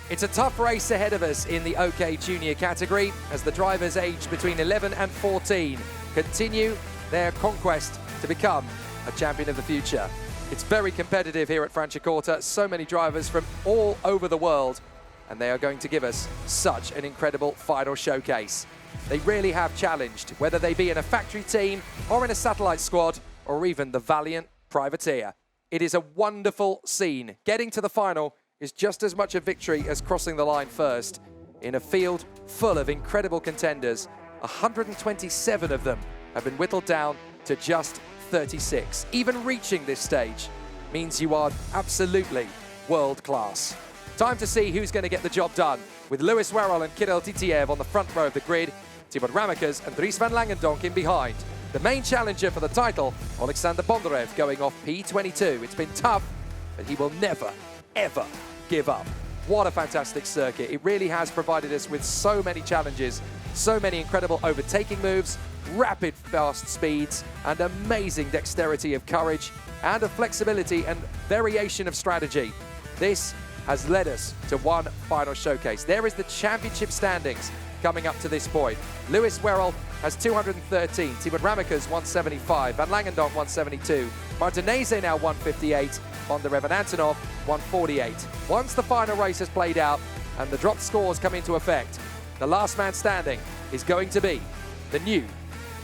It's a tough race ahead of us in the OK Junior category as the drivers aged between 11 and 14 continue their conquest to become a champion of the future. It's very competitive here at Franciacorta, so many drivers from all over the world, and they are going to give us such an incredible final showcase. They really have challenged, whether they be in a factory team or in a satellite squad or even the valiant privateer. It is a wonderful scene. Getting to the final is just as much a victory as crossing the line first. In a field full of incredible contenders, 127 of them have been whittled down to just 36. Even reaching this stage means you are absolutely world class. Time to see who's going to get the job done, with Lewis Wherrell and Kirill Titiev on the front row of the grid, Thibaut Ramaekers and Dries Van Langendonck in behind. The main challenger for the title, Alexander Bondarev, going off P22. It's been tough, but he will never, ever give up. What a fantastic circuit. It really has provided us with so many challenges, so many incredible overtaking moves, rapid fast speeds, and amazing dexterity of courage, and a flexibility and variation of strategy. This has led us to one final showcase. There is the championship standings coming up to this point. Lewis Wherrell has 213, Thibaut Ramaekers 175, Van Langendonck 172, Martinez now 158, Bondarev and Antonov 148. Once the final race has played out and the dropped scores come into effect, the last man standing is going to be the new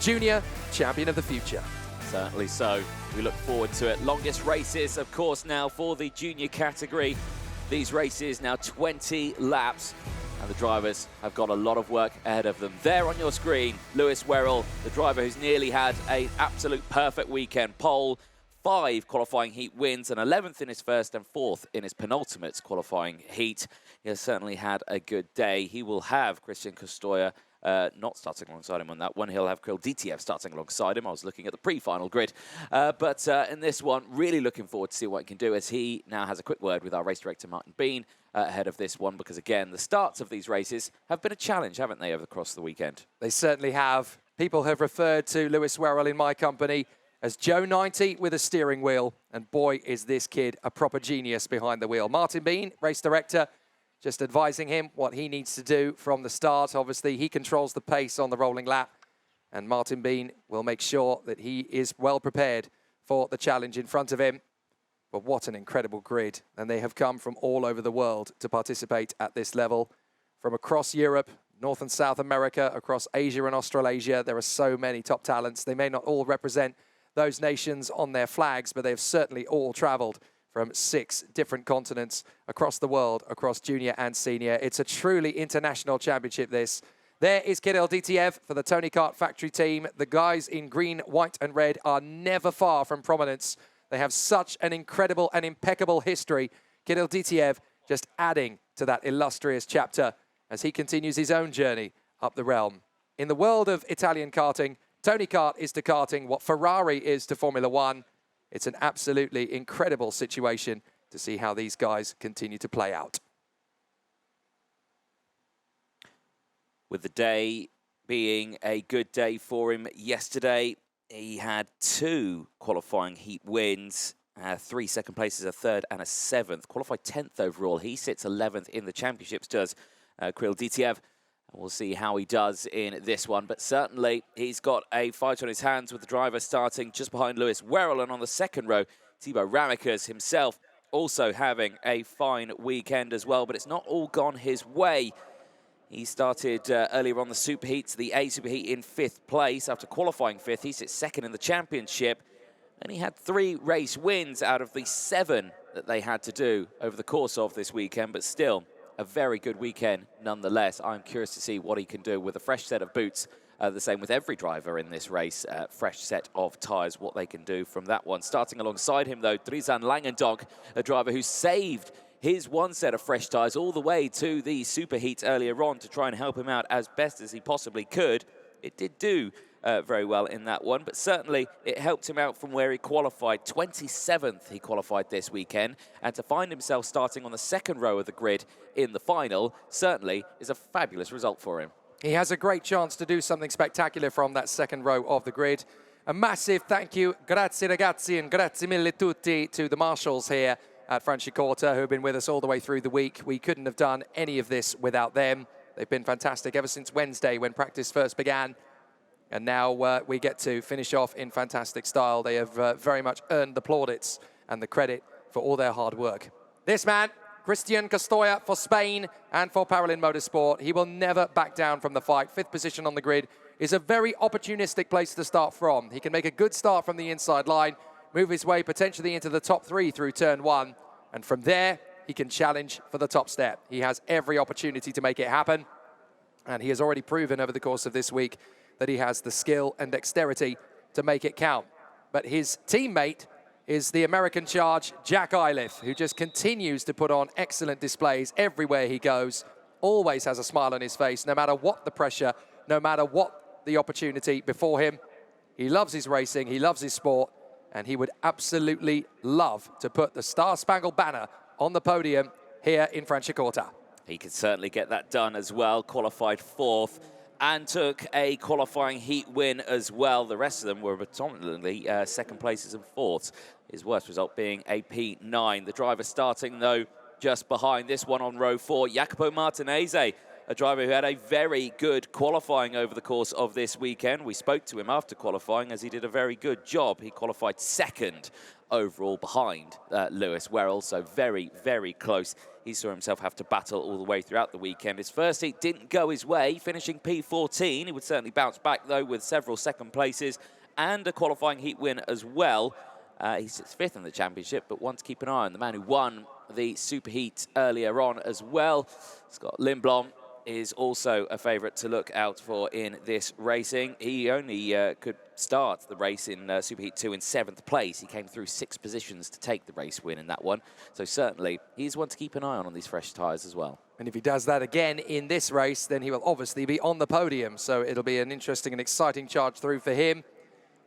Junior Champion of the Future. Certainly so. We look forward to it. Longest races, of course, now for the junior category. These races now 20 laps, and the drivers have got a lot of work ahead of them. There on your screen, Lewis Wherrell, the driver who's nearly had an absolute perfect weekend. Pole, 5 qualifying heat wins, and 11th in his first and 4th in his penultimate qualifying heat. He has certainly had a good day. He will have Christian Costoya not starting alongside him on that one. He'll have Kirill Titiev starting alongside him. I was looking at the pre-final grid. But in this one, really looking forward to see what he can do, as he now has a quick word with our race director, Martin Bean, ahead of this one, because again, the starts of these races have been a challenge, haven't they, across the weekend? They certainly have. People have referred to Lewis Wherrell in my company as Joe 90 with a steering wheel, and boy, is this kid a proper genius behind the wheel. Martin Bean, race director, just advising him what he needs to do from the start. Obviously, he controls the pace on the rolling lap, and Martin Bean will make sure that he is well prepared for the challenge in front of him. But what an incredible grid, and they have come from all over the world to participate at this level. From across Europe, North and South America, across Asia and Australasia, there are so many top talents. They may not all represent those nations on their flags, but they've certainly all traveled from 6 different continents across the world, across junior and senior. It's a truly international championship, this. There is Kirill Titiev for the Tony Kart factory team. The guys in green, white and red are never far from prominence. They have such an incredible and impeccable history. Kirill Titiev just adding to that illustrious chapter as he continues his own journey up the realm. In the world of Italian karting, Tony Kart is to karting what Ferrari is to Formula One. It's an absolutely incredible situation to see how these guys continue to play out. With the day being a good day for him yesterday, he had 2 qualifying heat wins, 3 second places, a 3rd and a 7th. Qualified 10th overall. He sits 11th in the championships, does Kirill Titiev. We'll see how he does in this one, but certainly he's got a fight on his hands with the driver starting just behind Lewis Wherrell, and on the second row, Thibaut Ramaekers himself also having a fine weekend as well, but it's not all gone his way. He started earlier on the superheats, the A superheat in 5th place. After qualifying 5th, he sits 2nd in the championship, and he had 3 race wins out of the 7 that they had to do over the course of this weekend, but still a very good weekend nonetheless. I'm curious to see what he can do with a fresh set of boots. The same with every driver in this race. Fresh set of tyres, what they can do from that one. Starting alongside him, though, Dries Van Langendonck, a driver who saved his one set of fresh tyres all the way to the superheat earlier on to try and help him out as best as he possibly could. It did do very well in that one, but certainly it helped him out from where he qualified. 27th he qualified this weekend, and to find himself starting on the 2nd row of the grid in the final certainly is a fabulous result for him. He has a great chance to do something spectacular from that 2nd row of the grid. A massive thank you, grazie ragazzi, and grazie mille tutti to the marshals here at Franciacorta, who have been with us all the way through the week. We couldn't have done any of this without them. They've been fantastic ever since Wednesday when practice first began. And now we get to finish off in fantastic style. They have very much earned the plaudits and the credit for all their hard work. This man, Christian Castoya for Spain and for Paralin Motorsport. He will never back down from the fight. 5th position on the grid is a very opportunistic place to start from. He can make a good start from the inside line, move his way potentially into the top 3 through turn 1. And from there, he can challenge for the top step. He has every opportunity to make it happen. And he has already proven over the course of this week that he has the skill and dexterity to make it count. But his teammate is the American charge, Jack Eilif, who just continues to put on excellent displays everywhere he goes, always has a smile on his face, no matter what the pressure, no matter what the opportunity before him. He loves his racing, he loves his sport, and he would absolutely love to put the Star-Spangled Banner on the podium here in Franciacorta. He could certainly get that done as well, qualified 4th. And took a qualifying heat win as well. The rest of them were predominantly second places and 4ths. His worst result being a P9. The driver starting, though, just behind this one on row 4, Jacopo Martinez, a driver who had a very good qualifying over the course of this weekend. We spoke to him after qualifying as he did a very good job. He qualified 2nd overall behind Lewis Wherrell, so very, very close. He saw himself have to battle all the way throughout the weekend. His first heat didn't go his way, finishing P14. He would certainly bounce back, though, with several second places and a qualifying heat win as well. He sits 5th in the championship, but one to keep an eye on. The man who won the super heat earlier on as well, Scott Lindblom, is also a favourite to look out for in this racing. He only could start the race in Superheat 2 in 7th place. He came through 6 positions to take the race win in that one. So certainly, he's one to keep an eye on these fresh tyres as well. And if he does that again in this race, then he will obviously be on the podium. So it'll be an interesting and exciting charge through for him.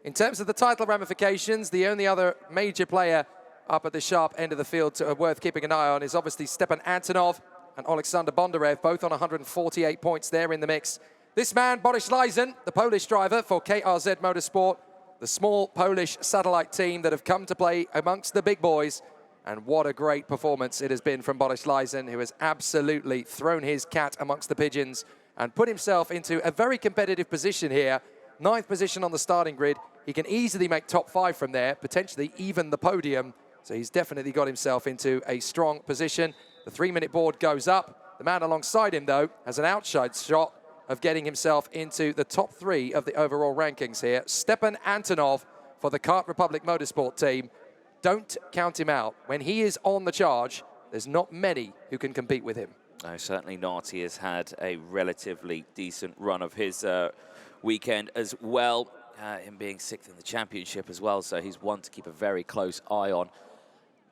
In terms of the title ramifications, the only other major player up at the sharp end of the field worth keeping an eye on is obviously Stepan Antonov and Alexander Bondarev, both on 148 points there in the mix. This man, Boris Leisen, the Polish driver for KRZ Motorsport, the small Polish satellite team that have come to play amongst the big boys. And what a great performance it has been from Boris Leisen, who has absolutely thrown his cat amongst the pigeons and put himself into a very competitive position here. 9th position on the starting grid. He can easily make top 5 from there, potentially even the podium. So he's definitely got himself into a strong position. The 3-minute board goes up. The man alongside him, though, has an outside shot of getting himself into the top 3 of the overall rankings here. Stepan Antonov for the Kart Republic Motorsport team. Don't count him out. When he is on the charge, there's not many who can compete with him. No, certainly not. He has had a relatively decent run of his weekend as well. Him being 6th in the championship as well, so he's one to keep a very close eye on.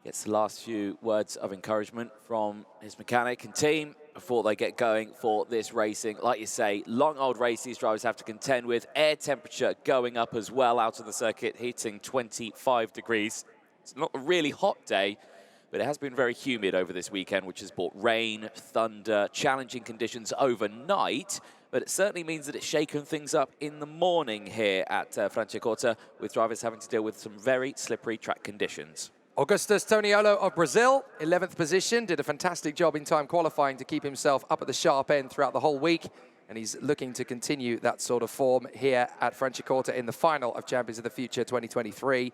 Gets the last few words of encouragement from his mechanic and team before they get going for this racing. Like you say, long old race these drivers have to contend with. Air temperature going up as well out of the circuit, hitting 25 degrees. It's not a really hot day, but it has been very humid over this weekend, which has brought rain, thunder, challenging conditions overnight. But it certainly means that it's shaken things up in the morning here at Franciacorta, with drivers having to deal with some very slippery track conditions. Augustus Toniolo of Brazil, 11th position, did a fantastic job in time qualifying to keep himself up at the sharp end throughout the whole week. And he's looking to continue that sort of form here at Franciacorta in the final of Champions of the Future 2023.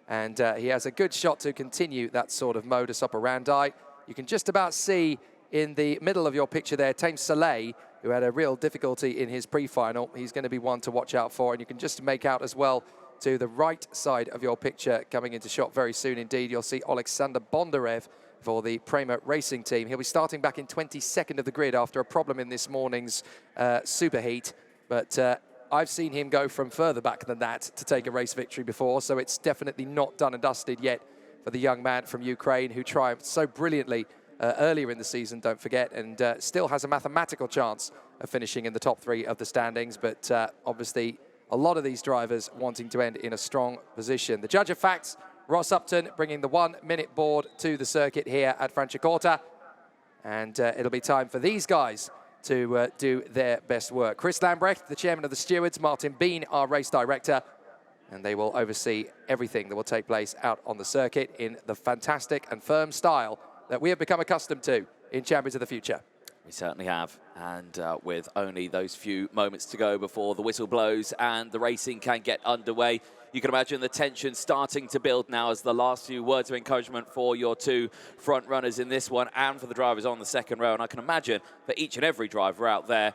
And he has a good shot to continue that sort of modus operandi. You can just about see in the middle of your picture there, Tame Soleil, who had a real difficulty in his pre-final. He's going to be one to watch out for. And you can just make out as well to the right side of your picture coming into shot very soon indeed. You'll see Alexander Bondarev for the Prema Racing Team. He'll be starting back in 22nd of the grid after a problem in this morning's superheat. But I've seen him go from further back than that to take a race victory before, so it's definitely not done and dusted yet for the young man from Ukraine who triumphed so brilliantly earlier in the season, don't forget, and still has a mathematical chance of finishing in the top 3 of the standings. But obviously, a lot of these drivers wanting to end in a strong position. The judge of facts, Ross Upton, bringing the 1-minute board to the circuit here at Franciacorta. And it'll be time for these guys to do their best work. Chris Lambrecht, the chairman of the stewards, Martin Bean, our race director, and they will oversee everything that will take place out on the circuit in the fantastic and firm style that we have become accustomed to in Champions of the Future. We certainly have, and with only those few moments to go before the whistle blows and the racing can get underway, you can imagine the tension starting to build now as the last few words of encouragement for your two front runners in this one and for the drivers on the second row. And I can imagine for each and every driver out there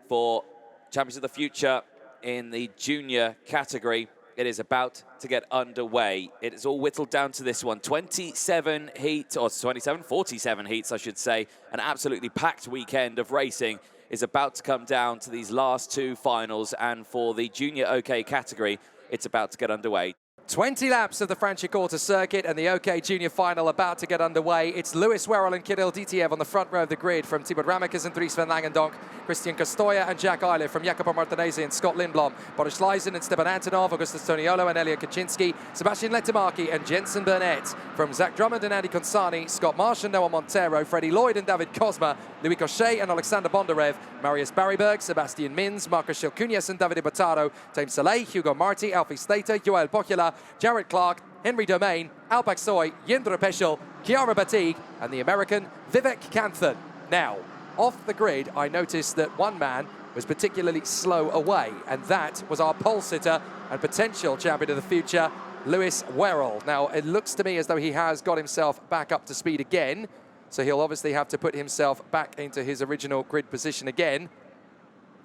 for Champions of the Future in the junior category, it is about to get underway. It is all whittled down to this one. 47 heats, or 47 heats, I should say. An absolutely packed weekend of racing is about to come down to these last two finals. And for the junior OK category, it's about to get underway. 20 laps of the Franciacorta circuit and the OK Junior final about to get underway. It's Lewis Wherrell and Kirill Ditiev on the front row of the grid from Thibaut Ramaekers and Dries Van Langendonck, Christian Costoya and Jack Eilif from Jacopo Martinez and Scott Lindblom, Boris Leisen and Stepan Antonov, Augustus Toniolo and Elliot Kaczynski, Sebastian Letomaki and Jensen Burnett, from Zach Drummond and Andy Consani, Scott Marsh and Noah Montero, Freddie Lloyd and David Kozma, Louis Cochet and Alexander Bondarev, Marius Barryberg, Sebastian Mins, Marcus Shilkunas and Davide Botaro, James Saleh, Hugo Marti, Alfie Slater, Joel Bocchiola, Jared Clark, Henry Domain, Alpak Soy, Jindra Peschel, Chiara Batig, and the American Vivek Kanthan. Now, off the grid, I noticed that one man was particularly slow away, and that was our pole sitter and potential champion of the future, Lewis Wherrell. Now, it looks to me as though he has got himself back up to speed again, so he'll obviously have to put himself back into his original grid position again,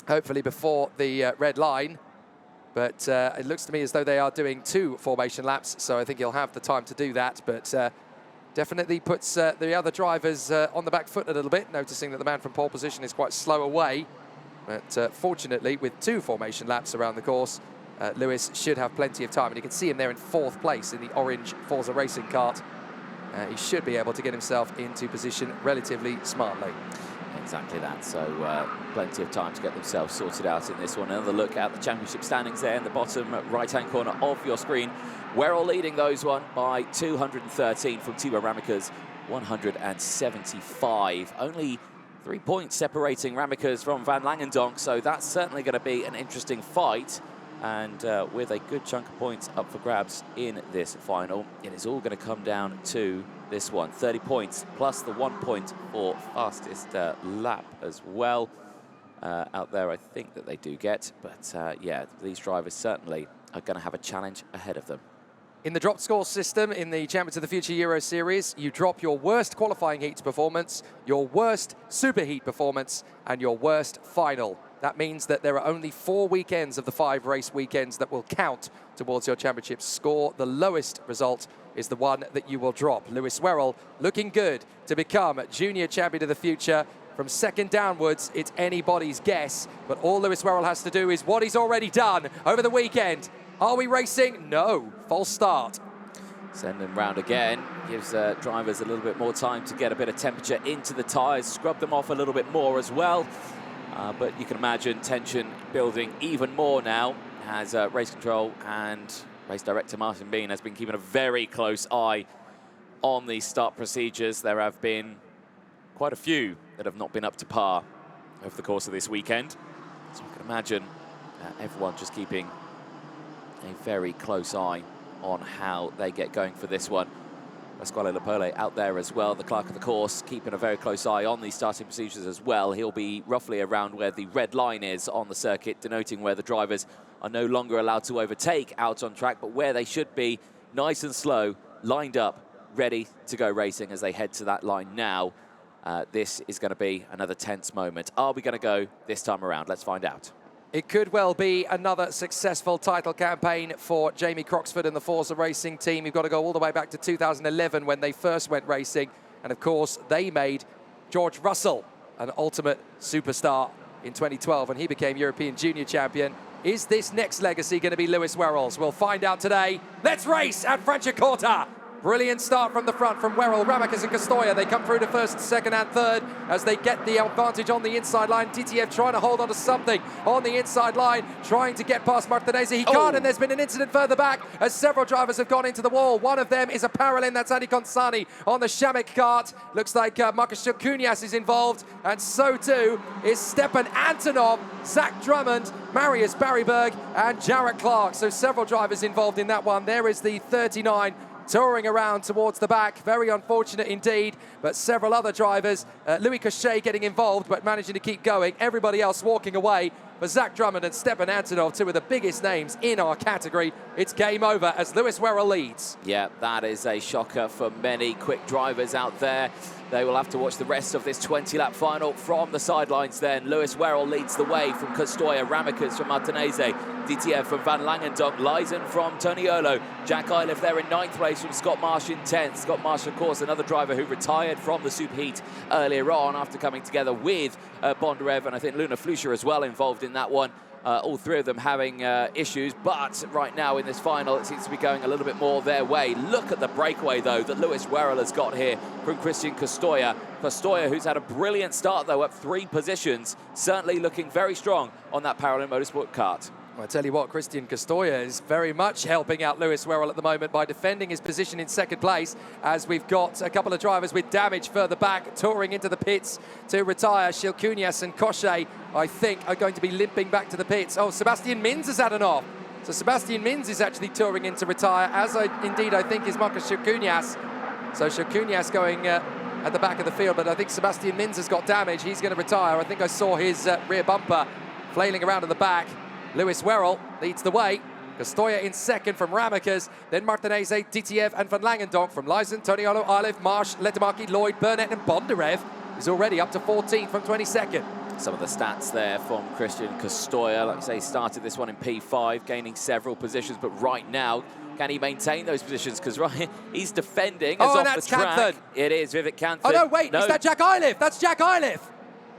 hopefully before the red line. But it looks to me as though they are doing 2 formation laps, so I think he'll have the time to do that. But definitely puts the other drivers on the back foot a little bit, noticing that the man from pole position is quite slow away. But fortunately, with 2 formation laps around the course, Lewis should have plenty of time. And you can see him there in 4th place in the orange Forza Racing kart. He should be able to get himself into position relatively smartly. Exactly that, so plenty of time to get themselves sorted out in this one. Another look at the championship standings there in the bottom right-hand corner of your screen. Wherrell leading those one by 213 from Thibaut Ramaekers, 175. Only 3 points separating Ramaekers from Van Langendonck, so that's certainly going to be an interesting fight. And with a good chunk of points up for grabs in this final, it is all going to come down to this one. 30 points plus the 1 point for fastest lap as well. Out there, I think that they do get. But yeah, these drivers certainly are going to have a challenge ahead of them. In the drop score system in the Champions of the Future Euro Series, you drop your worst qualifying heats performance, your worst superheat performance, and your worst final. That means that there are only 4 weekends of the 5 race weekends that will count towards your championship score. The lowest result is the one that you will drop. Lewis Wherrell looking good to become junior champion of the future. From second downwards, it's anybody's guess. But all Lewis Wherrell has to do is what he's already done over the weekend. Are we racing? No. False start. Send them round again. Gives drivers a little bit more time to get a bit of temperature into the tyres. Scrub them off a little bit more as well. But you can imagine tension building even more now as race control and race director Martin Bean has been keeping a very close eye on the start procedures. There have been quite a few that have not been up to par over the course of this weekend. So you can imagine everyone just keeping a very close eye on how they get going for this one. Pasquale Lepole out there as well, the clerk of the course, keeping a very close eye on these starting procedures as well. He'll be roughly around where the red line is on the circuit, denoting where the drivers are no longer allowed to overtake out on track, but where they should be nice and slow, lined up, ready to go racing as they head to that line now. This is going to be another tense moment. Are we going to go this time around? Let's find out. It could well be another successful title campaign for Jamie Croxford and the Forza Racing team. You've got to go all the way back to 2011 when they first went racing. And of course, they made George Russell an ultimate superstar in 2012 when he became European Junior Champion. Is this next legacy going to be Lewis Wherrell's? We'll find out today. Let's race at Franciacorta. Brilliant start from the front from Wherrell, Ramaekers and Castoya. They come through to first, second and third as they get the advantage on the inside line. DTF trying to hold on to something on the inside line, trying to get past Martinez. He can't, and there's been an incident further back as several drivers have gone into the wall. One of them is a parallel, that's Andy Consani on the Shamek kart. Looks like Marcus Cunias is involved, and so too is Stepan Antonov, Zach Drummond, Marius Barryberg, and Jarrett Clark. So several drivers involved in that one. There is the 39 touring around towards the back. Very unfortunate indeed, but several other drivers. Louis Cochet getting involved, but managing to keep going. Everybody else walking away. For Zach Drummond and Stepan Antonov, two of the biggest names in our category, it's game over as Lewis Wherrell leads. Yeah, that is a shocker for many quick drivers out there. They will have to watch the rest of this 20-lap final from the sidelines then. Lewis Wherrell leads the way from Castoya, Ramaekers from Martinez, DTF from Van Langendonck, Leisen from Toniolo, Jack Iliff there in 9th place from Scott Marsh in 10th. Scott Marsh, of course, another driver who retired from the Superheat earlier on after coming together with Bondarev and I think Luna Flusha as well involved in that one. All three of them having issues, but right now in this final, it seems to be going a little bit more their way. Look at the breakaway, though, that Lewis Wherrell has got here from Christian Castoya. Castoya, who's had a brilliant start, though, up 3 positions, certainly looking very strong on that Parallel Motorsport kart. Well, I tell you what, Christian Castoya is very much helping out Lewis Wherrell at the moment by defending his position in second place, as we've got a couple of drivers with damage further back, touring into the pits to retire. Cunias and Cochet, I think, are going to be limping back to the pits. Oh, Sebastian Mins has had an off. So Sebastian Mins is actually touring in to retire, as indeed I think is Marcus Cunias. So Cunias going at the back of the field, but I think Sebastian Mins has got damage. He's going to retire. I think I saw his rear bumper flailing around in the back. Lewis Wherrell leads the way. Castoya in second from Ramaekers, then Martinez, DTF and Van Langendonck from Leisen, Toniolo, Iliff, Marsh, Letemaki, Lloyd, Burnett and Bondarev is already up to 14th from 22nd. Some of the stats there from Christian Castoya. Like I say, started this one in P5, gaining several positions, but right now, can he maintain those positions? Because right, he's defending as off the track. Canford. It is Vivek Canford. Oh no, wait, is that Jack Iliff? That's Jack Iliff.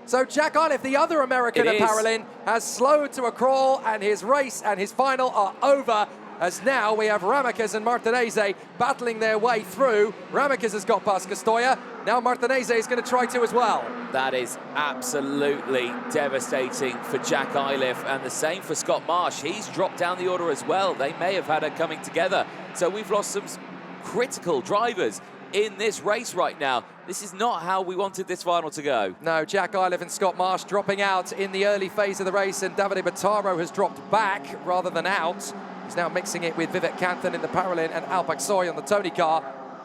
So Jack Iliff, the other American at Parallel, has slowed to a crawl, and his race and his final are over, as now we have Ramaekers and Martinez battling their way through. Ramaekers has got past Castoya. Now Martinez is going to try to as well. That is absolutely devastating for Jack Iliff, and the same for Scott Marsh. He's dropped down the order as well. They may have had a coming together. So we've lost some critical drivers in this race right now. This is not how we wanted this final to go. No, Jack Iliff and Scott Marsh dropping out in the early phase of the race, and Davide Battaro has dropped back rather than out. He's now mixing it with Vivek Canthon in the Parallel and Alpak Soy on the Tony car.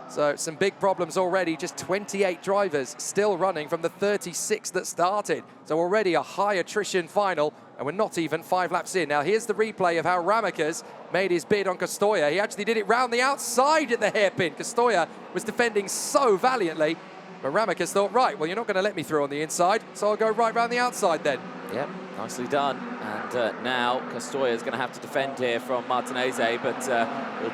So some big problems already. Just 28 drivers still running from the 36 that started. So already a high attrition final, and we're not even 5 laps in. Now here's the replay of how Ramaekers made his bid on Castoya. He actually did it round the outside at the hairpin. Castoya was defending so valiantly, but Ramaekers thought, right, well, you're not going to let me through on the inside, so I'll go right round the outside then. Yep, nicely done. And now Castoya is going to have to defend here from Martinez, but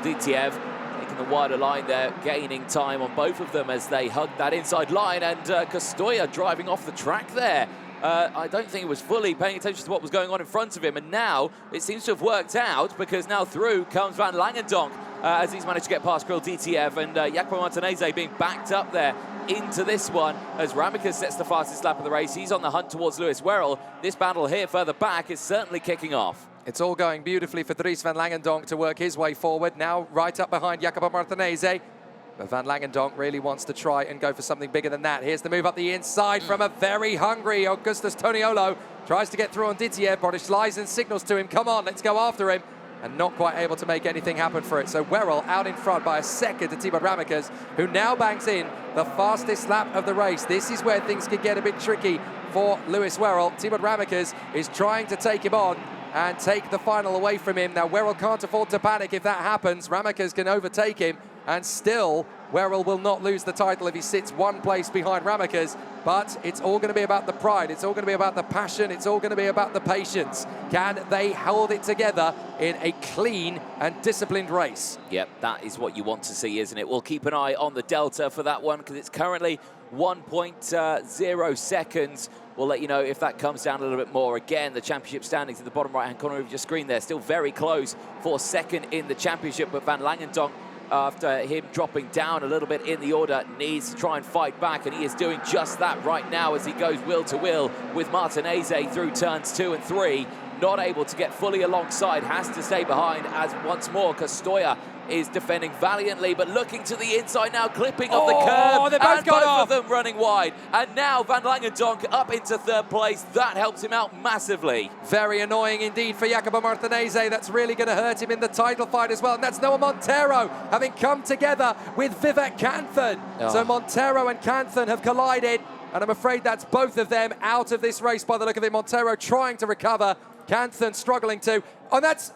DTF taking the wider line there, gaining time on both of them as they hug that inside line, and Castoya driving off the track there. I don't think he was fully paying attention to what was going on in front of him, and now it seems to have worked out, because now through comes Van Langendonck as he's managed to get past Krill DTF, and Jacopo Martinez being backed up there into this one as Ramaekers sets the fastest lap of the race. He's on the hunt towards Lewis Wherrell. This battle here further back is certainly kicking off. It's all going beautifully for Dries Van Langendonck to work his way forward, now right up behind Jacopo Martinez. But Van Langendonck really wants to try and go for something bigger than that. Here's the move up the inside from a very hungry Augustus Toniolo. Tries to get through on Didier. Boris Leisen signals to him, come on, let's go after him. And not quite able to make anything happen for it. So Wherrell out in front by a second to Thibaut Ramaekers, who now banks in the fastest lap of the race. This is where things can get a bit tricky for Lewis Wherrell. Thibaut Ramaekers is trying to take him on and take the final away from him. Now Wherrell can't afford to panic if that happens. Ramaekers can overtake him, and still Wherrell will not lose the title if he sits one place behind Ramaekers. But it's all going to be about the pride. It's all going to be about the passion. It's all going to be about the patience. Can they hold it together in a clean and disciplined race? Yep, that is what you want to see, isn't it? We'll keep an eye on the delta for that one, because it's currently 1.0 seconds. We'll let you know if that comes down a little bit more. Again, the championship standings in the bottom right-hand corner of your screen there. Still very close for second in the championship, but Van Langendonck after him dropping down a little bit in the order, needs to try and fight back, and he is doing just that right now as he goes wheel to wheel with Martinez through turns 2 and 3. Not able to get fully alongside, has to stay behind as once more Castoya is defending valiantly, but looking to the inside now, clipping of the curb, they both and got both off. of them running wide. And now Van Langendonck up into 3rd place. That helps him out massively. Very annoying indeed for Jacopo Martinez. That's really going to hurt him in the title fight as well. And that's Noah Montero having come together with Vivek Kanthan. Oh. So Montero and Kanthan have collided, and I'm afraid that's both of them out of this race by the look of it. Montero trying to recover, Kanthan struggling to. Oh, that's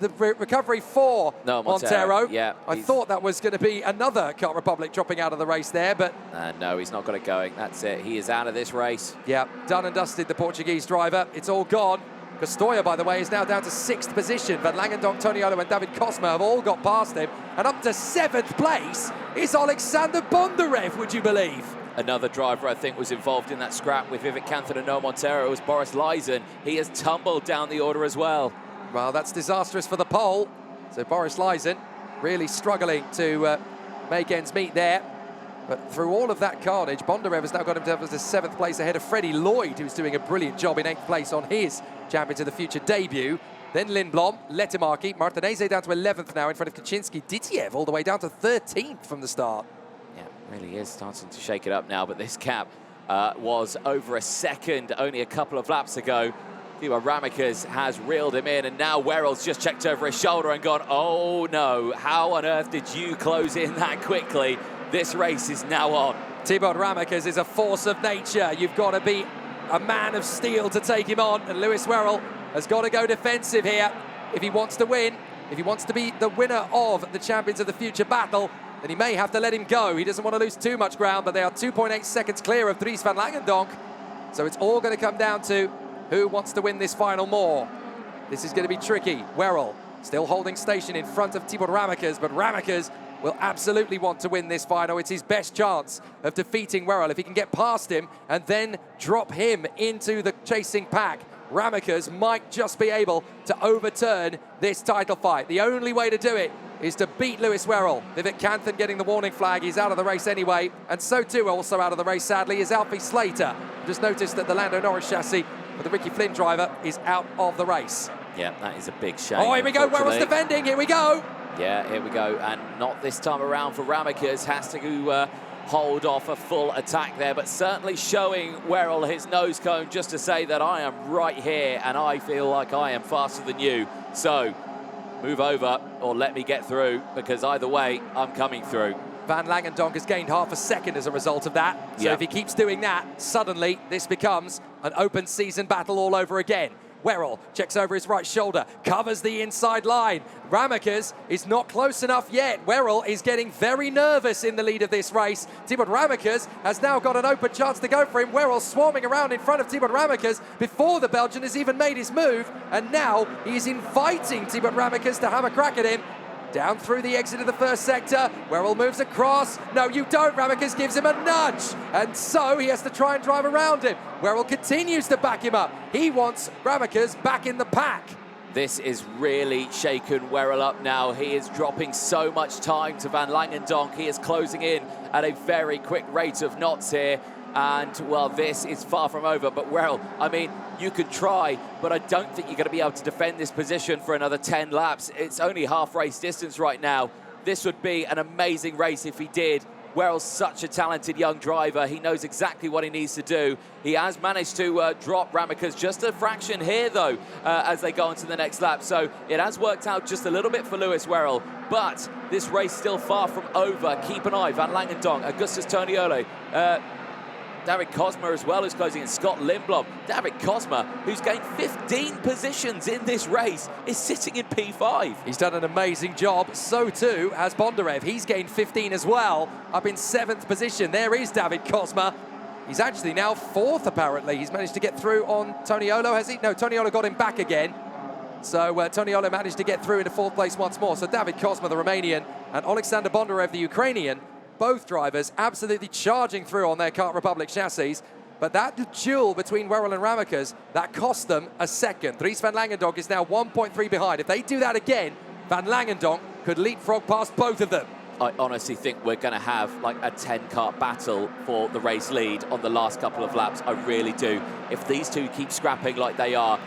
the recovery for Montero. Yeah, I thought that was going to be another Kart Republic dropping out of the race there, but no, he's not got it going. That's it. He is out of this race. yeah, done and dusted, the Portuguese driver. It's all gone. Castoya, by the way, is now down to 6th position. Van Langendonck, Toniolo and David Cosma have all got past him. And up to 7th place is Alexander Bondarev, would you believe? Another driver, I think, was involved in that scrap with Vivek Kanthan and Noah Montero. It was Boris Lysen. He has tumbled down the order as well. Well, that's disastrous for the pole. So Boris Lysen really struggling to make ends meet there. But through all of that carnage, Bondarev has now got himself to 7th place ahead of Freddie Lloyd, who's doing a brilliant job in 8th place on his Champions of the Future debut. Then Lindblom, Letemarki, Martinez down to 11th now in front of Kaczynski. Didiev all the way down to 13th from the start. Yeah, really is starting to shake it up now, but this gap was over a second only a couple of laps ago. Thibaut Ramaekers has reeled him in, and now Wherrell's just checked over his shoulder and gone, oh no, how on earth did you close in that quickly? This race is now on. Thibaut Ramaekers is a force of nature. You've got to be a man of steel to take him on, and Lewis Wherrell has got to go defensive here if he wants to win. If he wants to be the winner of the Champions of the Future battle, then he may have to let him go. He doesn't want to lose too much ground, but they are 2.8 seconds clear of Dries Van Langendonck. So it's all going to come down to who wants to win this final more. This is going to be tricky. Wherrell still holding station in front of Thibaut Ramaekers, but Ramaekers will absolutely want to win this final. It's his best chance of defeating Wherrell if he can get past him and then drop him into the chasing pack. Ramaekers might just be able to overturn this title fight. The only way to do it is to beat Lewis Wherrell. Vivek Kanthan getting the warning flag. He's out of the race anyway, and so too also out of the race, sadly, is Alfie Slater. Just noticed that the Lando Norris chassis for the Ricky Flynn driver is out of the race. Yeah, that is a big shame. Oh, here we go. Wherrell's defending. Here we go. Yeah, here we go. And not this time around for Ramaekers. Has to hold off a full attack there, but certainly showing Wherrell his nose cone just to say that I am right here and I feel like I am faster than you. So move over or let me get through, because either way, I'm coming through. Van Langendonck has gained half a second as a result of that. So if he keeps doing that, suddenly this becomes an open season battle all over again. Wherrell checks over his right shoulder, covers the inside line. Ramaekers is not close enough yet. Wherrell is getting very nervous in the lead of this race. Thibaut Ramaekers has now got an open chance to go for him. Wherrell swarming around in front of Thibaut Ramaekers before the Belgian has even made his move. And now he's inviting Thibaut Ramaekers to have a crack at him. Down through the exit of the first sector. Wherrell moves across. No, you don't. Ramaekers gives him a nudge. And so he has to try and drive around him. Wherrell continues to back him up. He wants Ramaekers back in the pack. This is really shaken Wherrell up now. He is dropping so much time to Van Langendonck. He is closing in at a very quick rate of knots here. And, well, this is far from over. But Wherrell, I mean, you could try, but I don't think you're going to be able to defend this position for another 10 laps. It's only half race distance right now. This would be an amazing race if he did. Wherrell's such a talented young driver. He knows exactly what he needs to do. He has managed to drop Ramaekers just a fraction here, though, as they go on to the next lap. So it has worked out just a little bit for Lewis Wherrell. But this race still far from over. Keep an eye. Van Langendonck, Augustus Toniolo, David Cosma as well, who's closing in. Scott Lindblom. David Cosma, who's gained 15 positions in this race, is sitting in P5. He's done an amazing job. So too has Bondarev. He's gained 15 as well, up in 7th position. There is David Cosma. He's actually now 4th, apparently. He's managed to get through on Toniolo, has he? No, Toniolo got him back again. So Toniolo managed to get through into 4th place once more. So David Cosma, the Romanian, and Alexander Bondarev, the Ukrainian, both drivers absolutely charging through on their Kart Republic chassis. But that duel between Wherrell and Ramaekers, that cost them a second. Dries Van Langendonck is now 1.3 behind. If they do that again, Van Langendonck could leapfrog past both of them. I honestly think we're going to have like a 10-kart battle for the race lead on the last couple of laps. I really do. If these two keep scrapping like they are,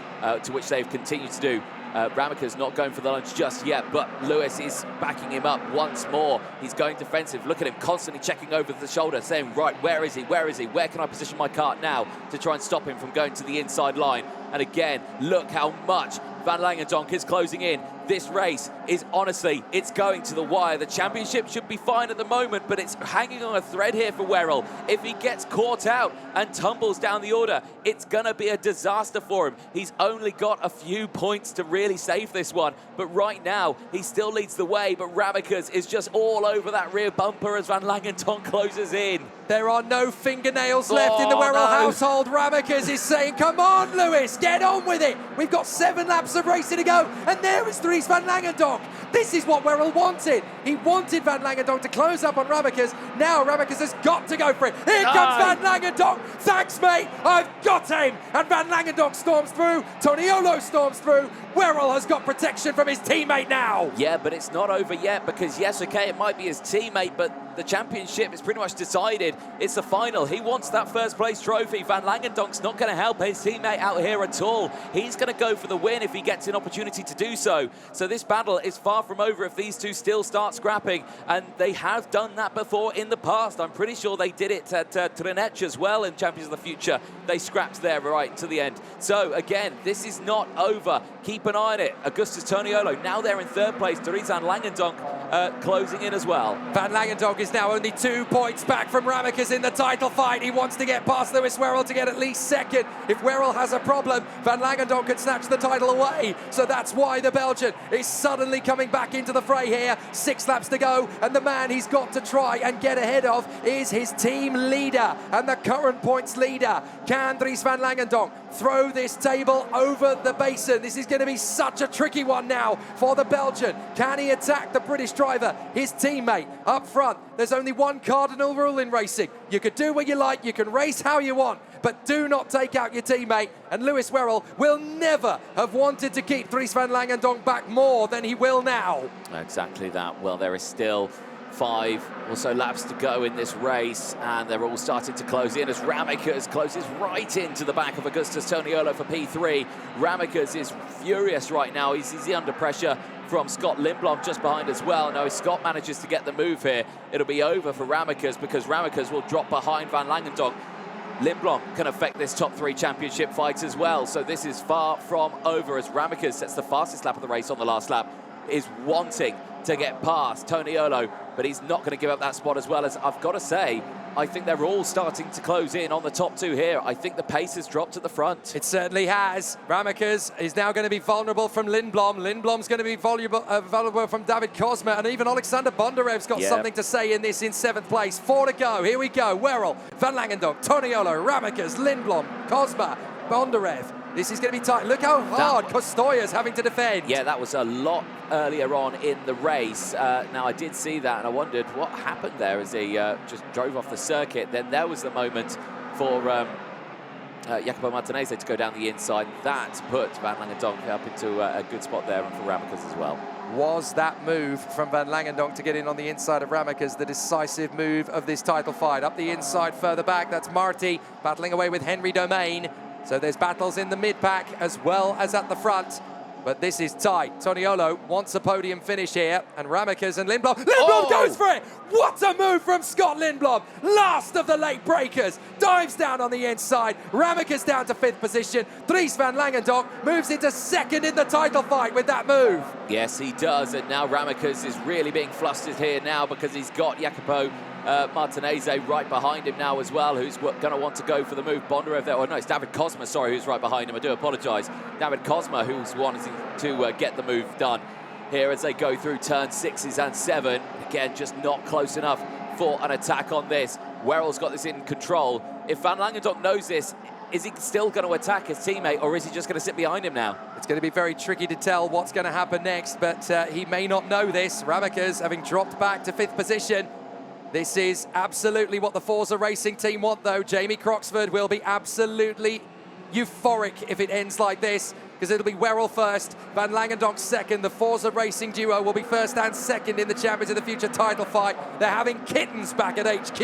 to which they've continued to do, Ramaekers not going for the lunch just yet, but Lewis is backing him up once more. He's going defensive. Look at him constantly checking over the shoulder, saying, right, where is he? Where is he? Where can I position my kart now to try and stop him from going to the inside line? And again, look how much Van Langendonck is closing in. This race is honestly, it's going to the wire. The championship should be fine at the moment, but it's hanging on a thread here for Wherrell. If he gets caught out and tumbles down the order, it's going to be a disaster for him. He's only got a few points to really save this one, but right now he still leads the way, but Ramaekers is just all over that rear bumper as Van Langendonck closes in. There are no fingernails left in the Wherrell household. Ramaekers is saying, come on, Lewis, get on with it. We've got 7 laps of racing to go. And there is Dries Van Langendonck. This is what Wherrell wanted. He wanted Van Langendonck to close up on Ramaekers. Now Ramaekers has got to go for it. Here comes Van Langendonck. Thanks, mate. I've got him. And Van Langendonck storms through. Toniolo storms through. Wherrell has got protection from his teammate now. Yeah, but it's not over yet because, yes, okay, it might be his teammate, but the championship is pretty much decided. It's the final. He wants that first place trophy. Van Langendonck's not going to help his teammate out here at all. He's going to go for the win if he gets an opportunity to do so. So this battle is far from over if these two still start scrapping, and they have done that before in the past. I'm pretty sure they did it at Trinech as well in Champions of the Future. They scrapped there right to the end. So again, this is not over. Keep an eye on it. Augustus Toniolo, now they're in 3rd place. Dries Van Langendonck closing in as well. Van Langendonck is now only 2 points back from Ramaekers in the title fight. He wants to get past Lewis Wherrell to get at least 2nd. If Wherrell has a problem, Van Langendonck could snatch the title away. So that's why the Belgian is suddenly coming back into the fray here. 6 laps to go, and the man he's got to try and get ahead of is his team leader and the current points leader. Can Dries Van Langendonck throw this table over the basin? This is going to be such a tricky one now for the Belgian. Can he attack the British driver, his teammate, up front? There's only one cardinal rule in racing. You can do what you like, you can race how you want, but do not take out your teammate. And Lewis Wherrell will never have wanted to keep Dries Van Langendonck back more than he will now. Exactly that. Well, there is still 5 or so laps to go in this race, and they're all starting to close in as Ramaekers closes right into the back of Augustus Toniolo for P3. Ramaekers is furious right now. He's under pressure from Scott Lindblom just behind as well. Now, if Scott manages to get the move here, it'll be over for Ramaekers because Ramaekers will drop behind Van Langendonck. Lindblom can affect this top 3 championship fight as well. So this is far from over as Ramaekers sets the fastest lap of the race on the last lap, is wanting to get past Toniolo, but he's not going to give up that spot as well. As I've got to say, I think they're all starting to close in on the top 2 here. I think the pace has dropped at the front. It certainly has. Ramaekers is now going to be vulnerable from Lindblom. Lindblom's going to be vulnerable from David Kozma, and even Alexander Bondarev's got something to say in this in 7th place. 4 to go. Here we go. Wherrell, Van Langendonck, Toniolo, Ramaekers, Lindblom, Kozma, Bondarev. This is going to be tight. Look how hard Costoya's having to defend. Yeah, that was a lot earlier on in the race. Now, I did see that, and I wondered what happened there as he just drove off the circuit. Then there was the moment for Jacopo Martinez to go down the inside. That put Van Langendonck up into a good spot there, and for Ramaekers as well. Was that move from Van Langendonck to get in on the inside of Ramaekers the decisive move of this title fight? Up the inside, further back, that's Marty battling away with Henry Domain. So there's battles in the mid-pack as well as at the front. But this is tight. Toniolo wants a podium finish here. And Ramaekers and Lindblom. Lindblom goes for it! What a move from Scott Lindblom. Last of the late breakers. Dives down on the inside. Ramaekers down to 5th position. Dries Van Langendonck moves into 2nd in the title fight with that move. Yes, he does. And now Ramaekers is really being flustered here now because he's got Jacopo Martinez right behind him now as well, who's going to want to go for the move. Bondarev there, no, it's David Kozma, sorry, who's right behind him. I do apologise. David Kozma, who's wanting to get the move done here as they go through turn 6s and 7. Again, just not close enough for an attack on this. Wherrell's got this in control. If Van Langendonck knows this, is he still going to attack his teammate, or is he just going to sit behind him now? It's going to be very tricky to tell what's going to happen next, but he may not know this. Ramaekers having dropped back to 5th position. This is absolutely what the Forza Racing team want, though. Jamie Croxford will be absolutely euphoric if it ends like this. because it'll be Wherrell first, Van Langendonck second. The Forza Racing duo will be first and second in the Champions of the Future title fight. They're having kittens back at HQ.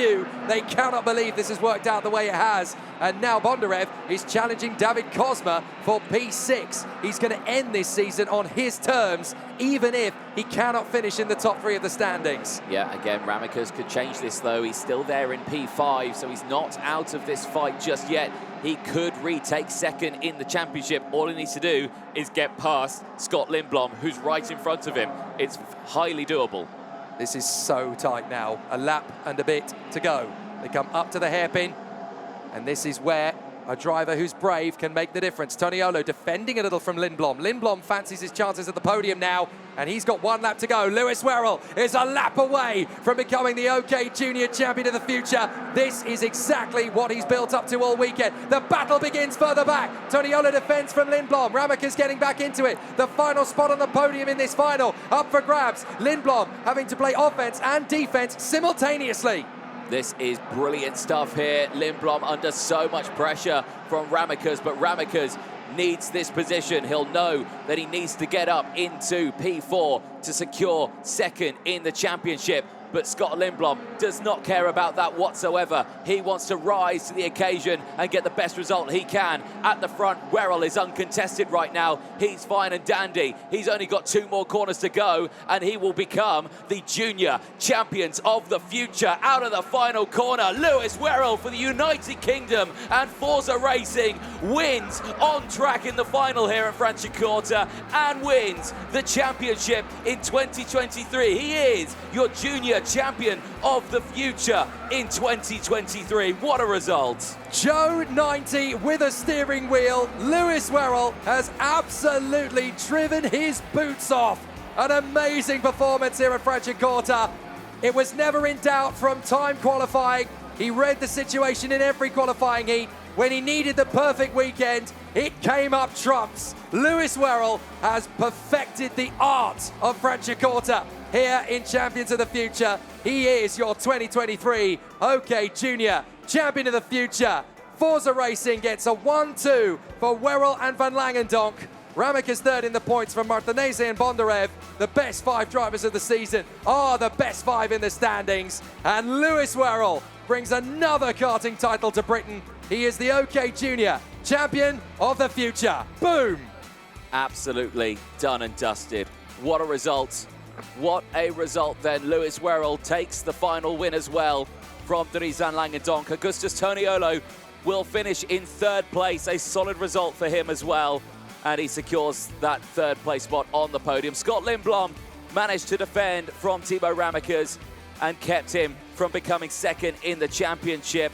They cannot believe this has worked out the way it has. And now Bondarev is challenging David Kozma for P6. He's going to end this season on his terms, even if he cannot finish in the top 3 of the standings. Yeah, again, Ramaekers could change this, though. He's still there in P5, so he's not out of this fight just yet. He could retake second in the championship. All he needs to do is get past Scott Lindblom, who's right in front of him. It's highly doable. This is so tight now. A lap and a bit to go. They come up to the hairpin, and this is where a driver who's brave can make the difference. Toniolo defending a little from Lindblom. Lindblom fancies his chances at the podium now, and he's got 1 lap to go. Lewis Wherrell is a lap away from becoming the OK Junior Champion of the Future. This is exactly what he's built up to all weekend. The battle begins further back. Toniolo defends from Lindblom. Ramaekers getting back into it. The final spot on the podium in this final, up for grabs. Lindblom having to play offense and defense simultaneously. This is brilliant stuff here. Lindblom under so much pressure from Ramaekers, but Ramaekers needs this position. He'll know that he needs to get up into P4 to secure second in the championship. But Scott Lindblom does not care about that whatsoever. He wants to rise to the occasion and get the best result he can. At the front, Wherrell is uncontested right now. He's fine and dandy. He's only got 2 more corners to go, and he will become the junior champions of the future. Out of the final corner, Lewis Wherrell for the United Kingdom, and Forza Racing wins on track in the final here at Franciacorta and wins the championship in 2023. He is your junior champion of the future in 2023. What a result. Joe 90 with a steering wheel. Lewis Wherrell has absolutely driven his boots off. An amazing performance here at Franciacorta. It was never in doubt from time qualifying. He read the situation in every qualifying heat. When he needed the perfect weekend, it came up trumps. Lewis Wherrell has perfected the art of Franciacorta here in Champions of the Future. He is your 2023 OK Junior Champion of the Future. Forza Racing gets a 1-2 for Wherrell and Van Langendonck. Ramaekers third in the points for Martinez and Bondarev. The best 5 drivers of the season are the best 5 in the standings. And Lewis Wherrell brings another karting title to Britain. He is the OK Junior Champion of the Future. Boom! Absolutely done and dusted. What a result. What a result then. Lewis Wherrell takes the final win as well from Dries Van Langendonck. Augustus Toniolo will finish in 3rd place. A solid result for him as well. And he secures that 3rd place spot on the podium. Scott Lindblom managed to defend from Thibaut Ramaekers and kept him from becoming 2nd in the championship.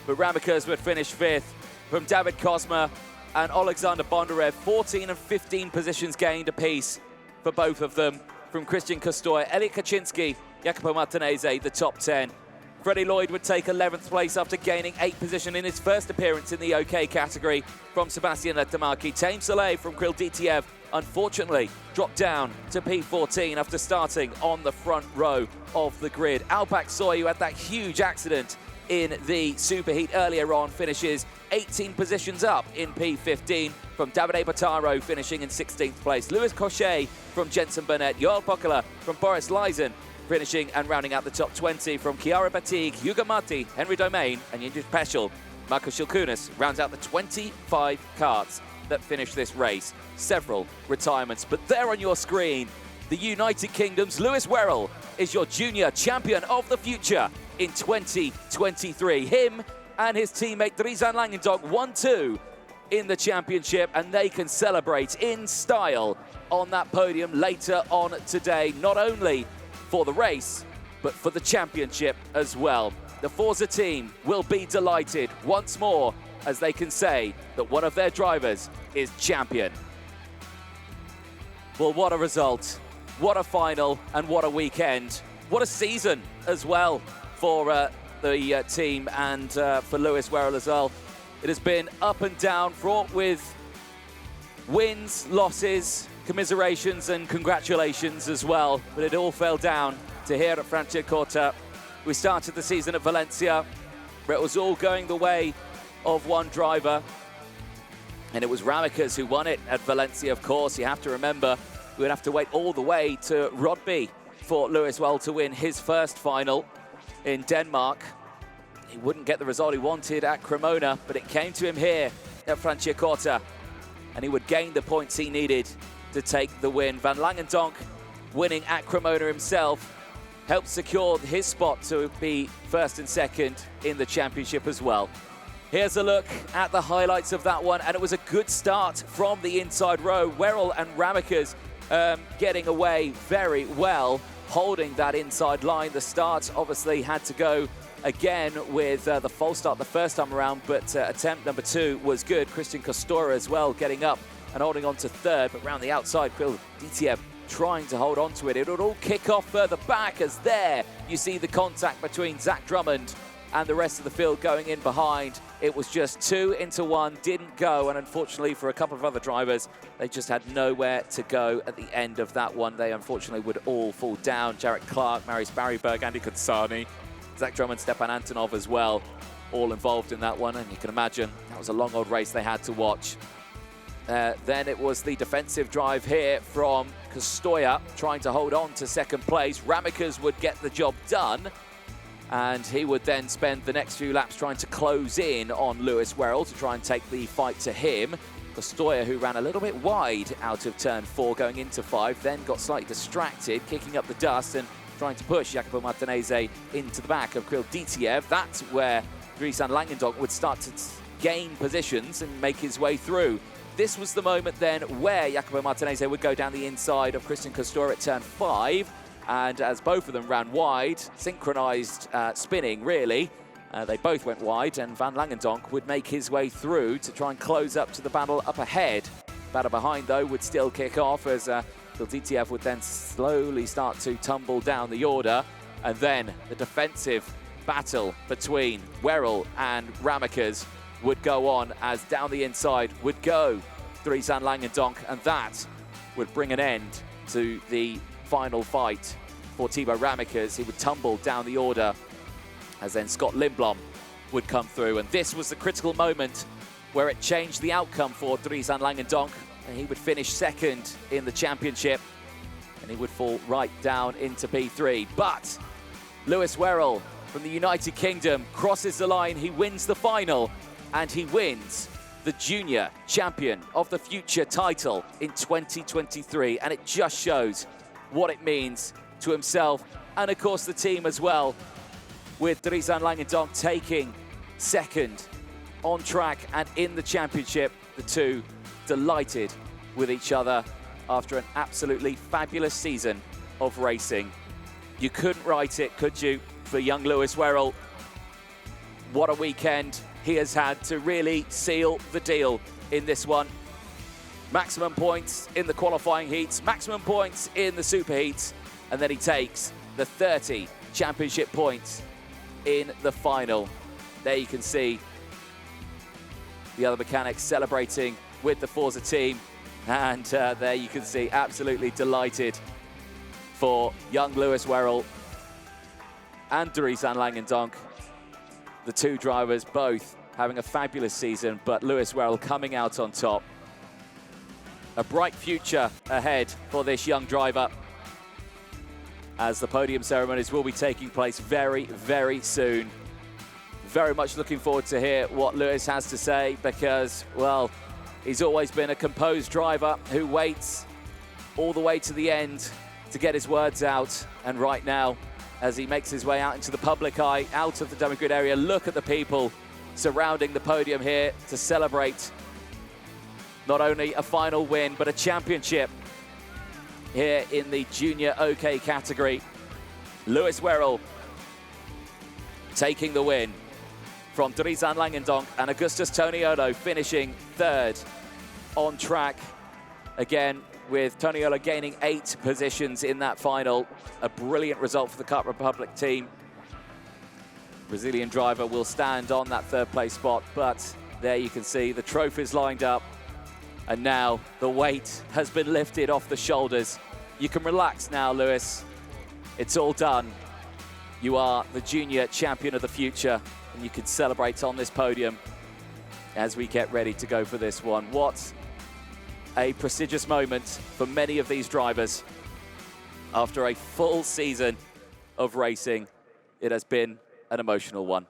But Ramaekers would finish 5th. From David Kozma and Alexander Bondarev, 14 and 15 positions gained apiece for both of them. From Christian Kostoy, Elliot Kaczynski, Jacopo Martinez, the top 10. Freddie Lloyd would take 11th place after gaining 8th position in his first appearance in the OK category from Sebastian Letamaki. Tame Soleil from Krill DTF, unfortunately, dropped down to P14 after starting on the front row of the grid. Alpak Soy, who had that huge accident in the superheat earlier on, finishes 18 positions up in P15 from Davide Bataro finishing in 16th place. Lewis Cochet from Jensen Burnett, Joel Pokala from Boris Leisen finishing and rounding out the top 20 from Chiara Batig, Hugo Matti, Henry Domain and Yindus Peschel. Marco Shilkunis rounds out the 25 karts that finish this race. Several retirements, but there on your screen, the United Kingdom's Lewis Wherrell is your junior champion of the future in 2023. Him and his teammate Dries Van Langendonck 1-2 in the championship, and they can celebrate in style on that podium later on today, not only for the race, but for the championship as well. The Forza team will be delighted once more as they can say that one of their drivers is champion. Well, what a result, what a final, and what a weekend. What a season as well for the team and for Lewis Wherrell as well. It has been up and down, fraught with wins, losses, commiserations and congratulations as well. But it all fell down to here at Franciacorta. We started the season at Valencia, where it was all going the way of one driver. And it was Ramaekers who won it at Valencia, of course. You have to remember, we would have to wait all the way to Rodby for Lewis Wherrell to win his first final in Denmark. He wouldn't get the result he wanted at Cremona, but it came to him here at Franciacorta, and he would gain the points he needed to take the win. Van Langendonck, winning at Cremona himself, helped secure his spot to be first and second in the championship as well. Here's a look at the highlights of that one, and it was a good start from the inside row. Wherrell and Ramaekers getting away very well, holding that inside line. The start obviously had to go again with the false start the first time around, but attempt number 2 was good. Christian Costura as well getting up and holding on to third, but round the outside, Kirill Dtiev trying to hold on to it. It would all kick off further back, as there you see the contact between Zach Drummond and the rest of the field going in behind. It was just 2 into 1, didn't go, and unfortunately for a couple of other drivers, they just had nowhere to go at the end of that one. They unfortunately would all fall down. Jarek Clark, Marius Barryberg, Andy Konsani, Zach Drummond, Stepan Antonov as well, all involved in that one, and you can imagine that was a long old race they had to watch. Then it was the defensive drive here from Kostoya, trying to hold on to second place. Ramaekers would get the job done, and he would then spend the next few laps trying to close in on Lewis Wherrell to try and take the fight to him. Kostoya, who ran a little bit wide out of turn 4 going into 5, then got slightly distracted, kicking up the dust and trying to push Jacopo Martinez into the back of Kirill Dtiev. That's where Dries Van Langendonck would start to gain positions and make his way through. This was the moment then where Jacopo Martinez would go down the inside of Christian Costura at turn 5. And as both of them ran wide, synchronized spinning really, they both went wide, and Van Langendonck would make his way through to try and close up to the battle up ahead. Battle behind, though, would still kick off as Dtiev would then slowly start to tumble down the order. And then the defensive battle between Wherrell and Ramaekers would go on, as down the inside would go Dries Van Langendonck, and that would bring an end to the final fight for Thibaut Ramaekers. He would tumble down the order as then Scott Lindblom would come through, and this was the critical moment where it changed the outcome for Dries Van Langendonck, and he would finish second in the championship, and he would fall right down into P3. But Lewis Wherrell from the United Kingdom crosses the line, he wins the final, and he wins the Junior Champion of the Future title in 2023, and it just shows what it means to himself and of course the team as well, with Dries Van Langendonck taking second on track and in the championship. The two delighted with each other after an absolutely fabulous season of racing. You couldn't write it, could you, for young Lewis Wherrell? What a weekend he has had to really seal the deal in this one. Maximum points in the qualifying heats, maximum points in the super heats, and then he takes the 30 championship points in the final. There you can see the other mechanics celebrating with the Forza team, and there you can see absolutely delighted for young Lewis Wherrell and Dries Van Langendonck. The two drivers both having a fabulous season, but Lewis Wherrell coming out on top. A bright future ahead for this young driver, as the podium ceremonies will be taking place very, very soon. Very much looking forward to hear what Lewis has to say, because, well, he's always been a composed driver who waits all the way to the end to get his words out. And right now, as he makes his way out into the public eye, out of the dummy grid area, look at the people surrounding the podium here to celebrate not only a final win, but a championship here in the Junior OK category. Lewis Wherrell taking the win from Dries Van Langendonck, and Augustus Toniolo finishing third on track. Again, with Toniolo gaining 8 positions in that final. A brilliant result for the Kart Republic team. Brazilian driver will stand on that third place spot, but there you can see the trophies lined up, and now the weight has been lifted off the shoulders. You can relax now, Lewis. It's all done. You are the Junior Champion of the Future, and you can celebrate on this podium as we get ready to go for this one. What a prestigious moment for many of these drivers. After a full season of racing, it has been an emotional one.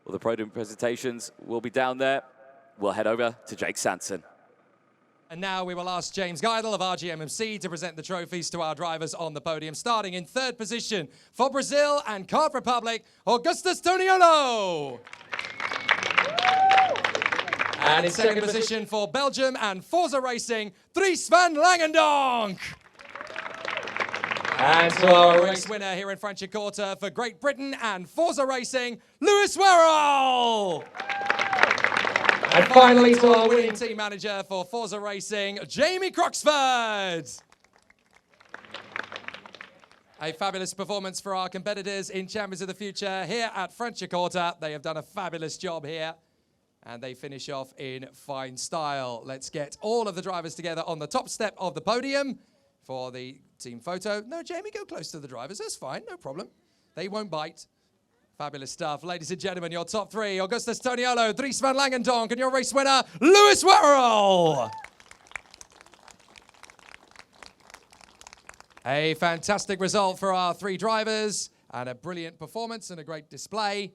Well, the podium presentations will be down there. We'll head over to Jake Sanson. And now we will ask James Geidel of RGMMC to present the trophies to our drivers on the podium. Starting in third position for Brazil and Kart Republic, Augustus Toniolo. And in second position for Belgium and Forza Racing, Dries Van Langendonck. And to our race winner here in Franciacorta for Great Britain and Forza Racing, Wherrell. And finally to our winning team manager for Forza Racing, Jamie Croxford. A fabulous performance for our competitors in Champions of the Future here at Franciacorta. They have done a fabulous job here, and they finish off in fine style. Let's get all of the drivers together on the top step of the podium for the team photo. No, Jamie, go close to the drivers. That's fine, no problem. They won't bite. Fabulous stuff. Ladies and gentlemen, your top three, Augustus Toniolo, Dries Van Langendonck, and your race winner, Wherrell. A fantastic result for our three drivers, and a brilliant performance and a great display.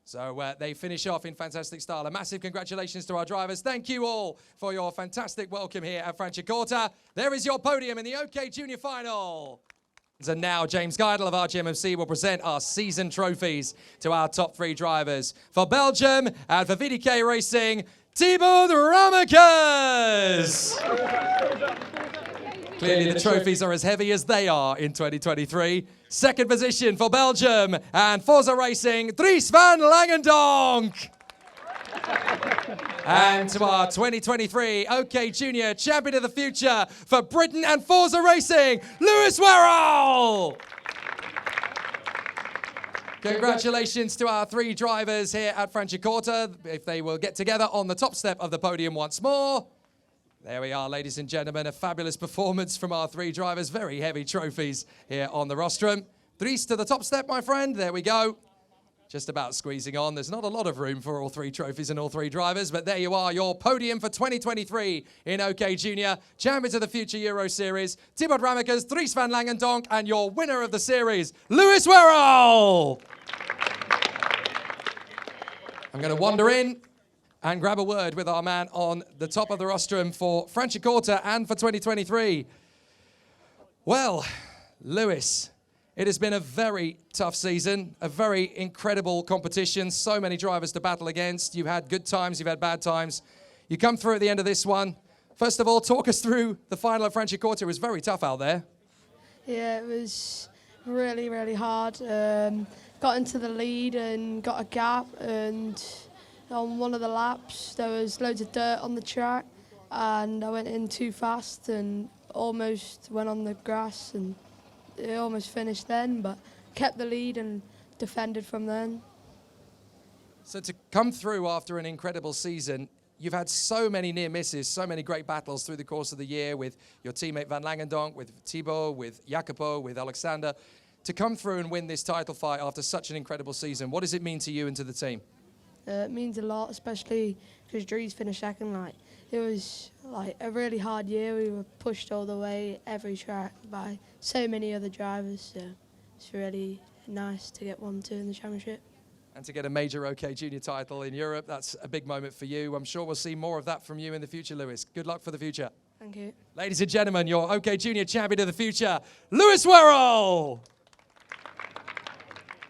So they finish off in fantastic style. A massive congratulations to our drivers. Thank you all for your fantastic welcome here at Franciacorta. There is your podium in the OK Junior Final. And now James Geidel of RGMMC will present our season trophies to our top three drivers. For Belgium and for VDK Racing, Thibaut Ramaekers. Clearly the trophies are as heavy as they are in 2023. Second position for Belgium and Forza Racing, Dries Van Langendonck. And to our 2023 OK Junior Champion of the Future for Briton and Forza Racing, Wherrell. Congratulations to our three drivers here at Franciacorta. If they will get together on the top step of the podium once more. There we are, ladies and gentlemen. A fabulous performance from our three drivers. Very heavy trophies here on the rostrum. Dries to the top step, my friend. There we go. Just about squeezing on. There's not a lot of room for all three trophies and all three drivers, but there you are, your podium for 2023 in OK Junior, Champions of the Future Euro Series, Thibaut Ramaekers, Dries Van Langendonck, and your winner of the series, Wherrell. I'm going to wander in and grab a word with our man on the top of the rostrum for Franciacorta and for 2023. Well, Lewis, it has been a very tough season, a very incredible competition, so many drivers to battle against. You've had good times, you've had bad times. You come through at the end of this one. First of all, talk us through the final of Franciacorta. It was very tough out there. Yeah, it was really, really hard. Got into the lead and got a gap, and on one of the laps there was loads of dirt on the track, and I went in too fast and almost went on the grass, and it almost finished then, but kept the lead and defended from then. So to come through after an incredible season, you've had so many near misses, so many great battles through the course of the year with your teammate Van Langendonck, with Thibaut, with Jacopo, with Alexander. To come through and win this title fight after such an incredible season, what does it mean to you and to the team? It means a lot, especially because Dries finished second. It was a really hard year. We were pushed all the way every track by so many other drivers. So it's really nice to get 1-2 in the championship. And to get a major OK Junior title in Europe, that's a big moment for you. I'm sure we'll see more of that from you in the future, Lewis. Good luck for the future. Thank you. Ladies and gentlemen, your OK Junior Champion of the Future, Wherrell.